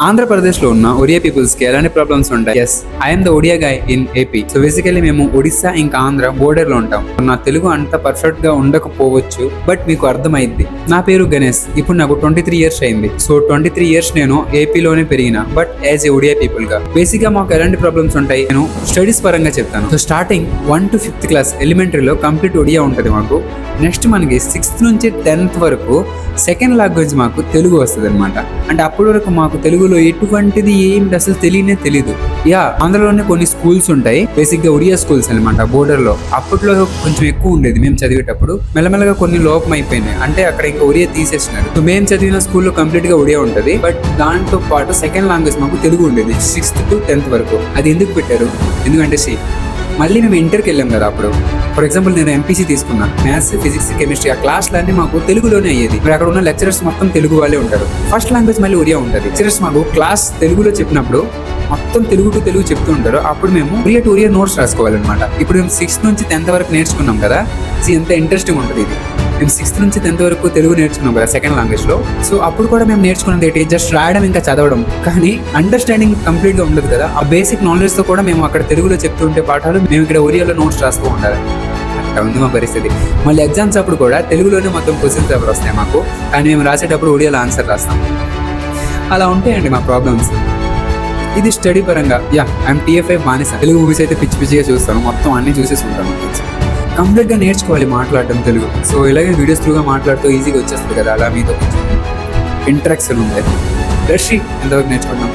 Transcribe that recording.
ఆంధ్రప్రదేశ్ లో ఉన్న ఒడియా పీపుల్స్ కి ఎలాంటి ప్రాబ్లమ్స్ ఉంటాయి? Yes, I'm the Odia guy in AP. So basically మేము ఒడిస్సా ఇంకా ఆంధ్ర బోర్డర్ లో ఉంటాం. నా తెలుగు అంత పర్ఫెక్ట్ గా ఉండకపోవచ్చు, బట్ మీకు అర్థమైద్ది. నా పేరు గణేష్. ఇప్పుడు నాకు 23 ఇయర్స్ అయింది. సో 23 ఇయర్స్ నేను ఏపీలోనే పెరిగిన, but as a Odia people గా బేసిక్ గా మాకు ఎలాంటి ప్రాబ్లమ్స్ ఉంటాయి నేను స్టడీస్ పరంగా చెప్తాను. So starting 1 to 5th class ఎలిమెంటరీలో కంప్లీట్ ఒడియా ఉంటుంది మాకు. నెక్స్ట్ మనకి 6th నుంచి 10th వరకు సెకండ్ లాంగ్వేజ్ మాకు తెలుగు వస్తుంది అనమాట. అంటే అప్పటి వరకు మాకు తెలుగులో ఎటువంటిది ఏమిటి అసలు తెలీదు. ఆంధ్రలోనే కొన్ని స్కూల్స్ ఉంటాయి, బేసిక్ గా ఒడియా స్కూల్స్ అనమాట బోర్డర్ లో. అప్పట్లో కొంచెం ఎక్కువ ఉండేది మేము చదివేటప్పుడు. మెల్లమెల్లగా కొన్ని లోపం అయిపోయినాయి, అంటే అక్కడ ఇంకా ఒడియా తీసేసినారు. సో మేము చదివిన స్కూల్లో కంప్లీట్ గా ఒడియా ఉంటుంది, బట్ దాంతో పాటు సెకండ్ లాంగ్వేజ్ మాకు తెలుగు ఉండేది 6th to 10th వరకు. అది ఎందుకు పెట్టారు? ఎందుకంటే మళ్ళీ మేము ఇంటర్కి వెళ్ళాం కదా. అప్పుడు ఫర్ ఎగ్జాంపుల్ నేను ఎంపీసీ తీసుకున్నా, మ్యాథ్స్, ఫిజిక్స్, కెమిస్ట్రీ, ఆ క్లాస్లన్నీ మాకు తెలుగులోనే అయ్యేది. మరి అక్కడ ఉన్న లెక్చరర్స్ మొత్తం తెలుగు వాళ్ళే ఉంటారు. ఫస్ట్ లాంగ్వేజ్ మళ్ళీ ఒడియా ఉంటుంది. లెక్చరర్స్ మాకు క్లాస్ తెలుగులో చెప్పినప్పుడు మొత్తం తెలుగు టు తెలుగు చెప్తూ ఉంటారు. అప్పుడు మేము ఒడియా టు ఒడియా నోట్స్ రాసుకోవాలన్నమాట. ఇప్పుడు మేము 6th నుంచి 10th వరకు నేర్చుకున్నాం కదా, ఎంత ఇంట్రెస్టింగ్ ఉంటుంది ఇది. మేము 6th నుంచి 10th వరకు తెలుగు నేర్చుకున్నాం కదా సెకండ్ లాంగ్వేజ్ లో. సో అప్పుడు కూడా మేము నేర్చుకున్నది ఏంటి? జస్ట్ రాయడం ఇంకా చదవడం, కానీ అండర్స్టాండింగ్ కంప్లీట్ గా ఉండదు కదా. ఆ బేసిక్ నాలెడ్జ్ తో కూడా మేము అక్కడ తెలుగులో చెప్తుంటే పాఠాలు మేము ఇక్కడ ఒడియాలో నోట్స్ రాస్తూ ఉండాలి. అట్లా ఉంది మా పరిస్థితి. మళ్ళీ ఎగ్జామ్స్ అప్పుడు కూడా తెలుగులోనే మొత్తం క్వశ్చన్స్ పేపర్ వస్తాయి మాకు, కానీ మేము రాసేటప్పుడు ఒడియాలో ఆన్సర్ రాస్తాం. అలా ఉంటాయండి మా ప్రాబ్లమ్స్. ఇది స్టడీ పరంగా. ఐఎమ్ TFI బానిస. తెలుగు మూవీస్ అయితే పిచ్చి పిచ్చిగా చూస్తాను, మొత్తం అన్ని చూసేసి ఉంటాను. కంప్లీట్గా నేర్చుకోవాలి మాట్లాడడం తెలుగు. సో ఇలాగే వీడియోస్ త్రూగా మాట్లాడుతూ ఈజీగా వచ్చేస్తుంది కదా, అలా మీతో ఇంటరాక్షన్ ఉంటుంది. రషి ఎంతవరకు నేర్చుకున్నాం?